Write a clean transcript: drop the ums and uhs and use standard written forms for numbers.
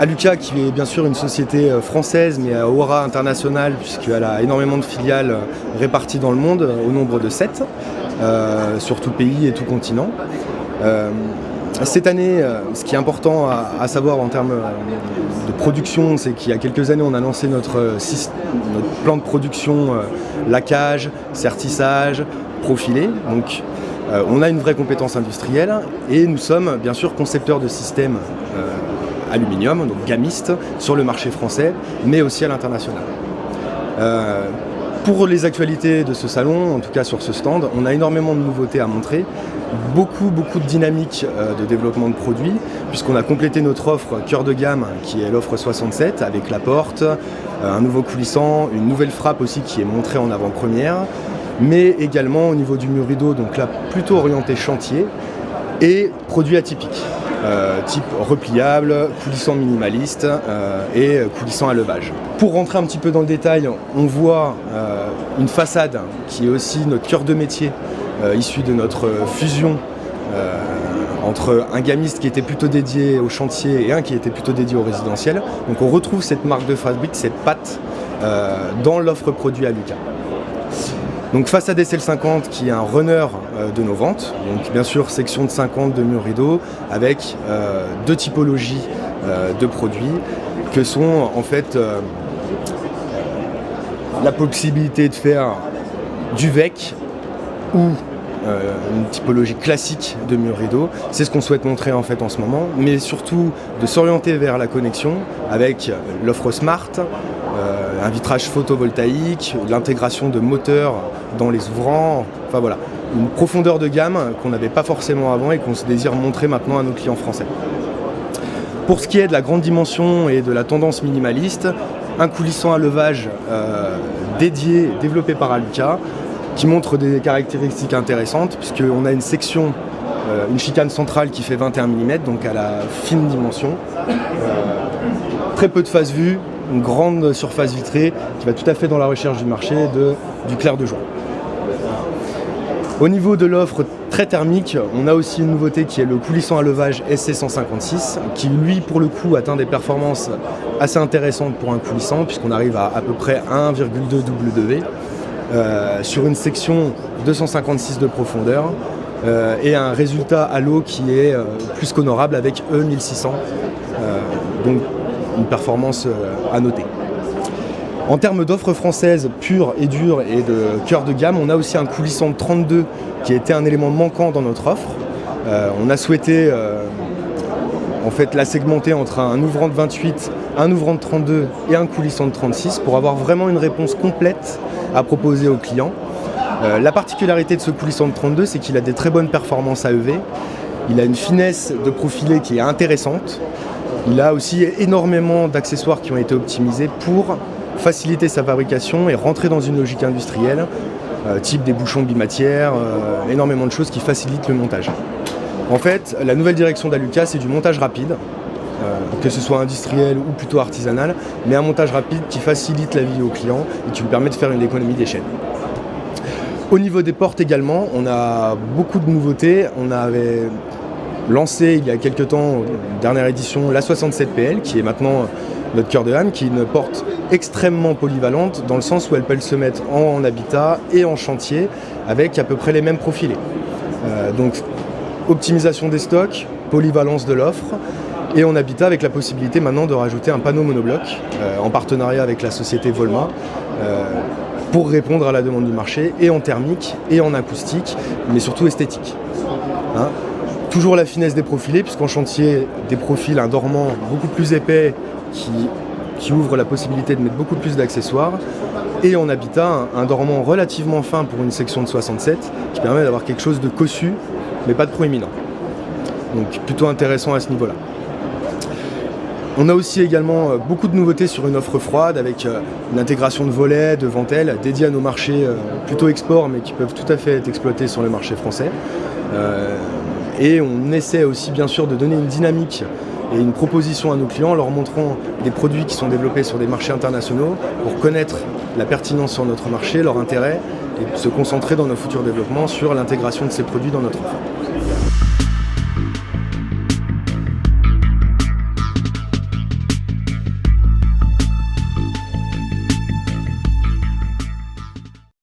Aluka, qui est bien sûr une société française, mais à aura internationale, puisqu'elle a énormément de filiales réparties dans le monde, au nombre de 7, sur tout pays et tout continent. Cette année, ce qui est important à savoir en termes de production, c'est qu'il y a quelques années, on a lancé notre plan de production laquage, sertissage, profilé. Donc, on a une vraie compétence industrielle et nous sommes bien sûr concepteurs de systèmes aluminium, donc gamistes, sur le marché français, mais aussi à l'international. Pour les actualités de ce salon, en tout cas sur ce stand, on a énormément de nouveautés à montrer, beaucoup de dynamique de développement de produits, puisqu'on a complété notre offre cœur de gamme, qui est l'offre 67, avec la porte, un nouveau coulissant, une nouvelle frappe aussi qui est montrée en avant-première, mais également au niveau du mur rideau, donc là plutôt orienté chantier, et produits atypiques, type repliable, coulissant minimaliste et coulissant à levage. Pour rentrer un petit peu dans le détail, on voit une façade qui est aussi notre cœur de métier, issu de notre fusion entre un gamiste qui était plutôt dédié au chantier et un qui était plutôt dédié au résidentiel. Donc on retrouve cette marque de fabrique, cette patte dans l'offre produit Aluka. Donc façade SL50 qui est un runner de nos ventes, donc bien sûr section de 50 de murs rideaux avec deux typologies de produits que sont en fait la possibilité de faire du VEC ou une typologie classique de murs rideaux. C'est ce qu'on souhaite montrer en fait en ce moment, mais surtout de s'orienter vers la connexion avec l'offre Smart, un vitrage photovoltaïque, l'intégration de moteurs dans les ouvrants, enfin voilà, une profondeur de gamme qu'on n'avait pas forcément avant et qu'on se désire montrer maintenant à nos clients français. Pour ce qui est de la grande dimension et de la tendance minimaliste, un coulissant à levage dédié, développé par Aluka, qui montre des caractéristiques intéressantes, puisqu'on a une section, une chicane centrale qui fait 21 mm, donc à la fine dimension, très peu de face vue, une grande surface vitrée qui va tout à fait dans la recherche du marché du clair de jour. Au niveau de l'offre très thermique, on a aussi une nouveauté qui est le coulissant à levage SC156 qui lui pour le coup atteint des performances assez intéressantes pour un coulissant puisqu'on arrive à peu près 1,2 W sur une section 256 de profondeur et un résultat à l'eau qui est plus qu'honorable avec E1600, donc une performance à noter. En termes d'offres françaises pures et dures et de cœur de gamme, on a aussi un coulissant de 32 qui était un élément manquant dans notre offre. On a souhaité en fait la segmenter entre un ouvrant de 28, un ouvrant de 32 et un coulissant de 36 pour avoir vraiment une réponse complète à proposer aux clients. La particularité de ce coulissant de 32, c'est qu'il a des très bonnes performances AEV. Il a une finesse de profilé qui est intéressante. Il a aussi énormément d'accessoires qui ont été optimisés pour faciliter sa fabrication et rentrer dans une logique industrielle, type des bouchons bimatières, énormément de choses qui facilitent le montage. En fait, la nouvelle direction d'Aluka, c'est du montage rapide, que ce soit industriel ou plutôt artisanal, mais un montage rapide qui facilite la vie aux clients et qui lui permet de faire une économie d'échelle. Au niveau des portes également, on a beaucoup de nouveautés. On avait lancé il y a quelques temps, dernière édition, la 67PL, qui est maintenant notre cœur de gamme, qui est une porte extrêmement polyvalente, dans le sens où elle peut se mettre en habitat et en chantier, avec à peu près les mêmes profilés. Donc, optimisation des stocks, polyvalence de l'offre, et en habitat avec la possibilité maintenant de rajouter un panneau monobloc, en partenariat avec la société Volma, pour répondre à la demande du marché, et en thermique, et en acoustique, mais surtout esthétique. Toujours la finesse des profilés, puisqu'en chantier, des profils, un dormant beaucoup plus épais qui ouvre la possibilité de mettre beaucoup plus d'accessoires. Et en habitat, un dormant relativement fin pour une section de 67, qui permet d'avoir quelque chose de cossu, mais pas de proéminent. Donc plutôt intéressant à ce niveau-là. On a aussi également beaucoup de nouveautés sur une offre froide, avec une intégration de volets, de ventelles, dédiés à nos marchés plutôt export, mais qui peuvent tout à fait être exploités sur le marché français. Et on essaie aussi bien sûr de donner une dynamique et une proposition à nos clients en leur montrant des produits qui sont développés sur des marchés internationaux pour connaître la pertinence sur notre marché, leur intérêt et se concentrer dans nos futurs développements sur l'intégration de ces produits dans notre offre.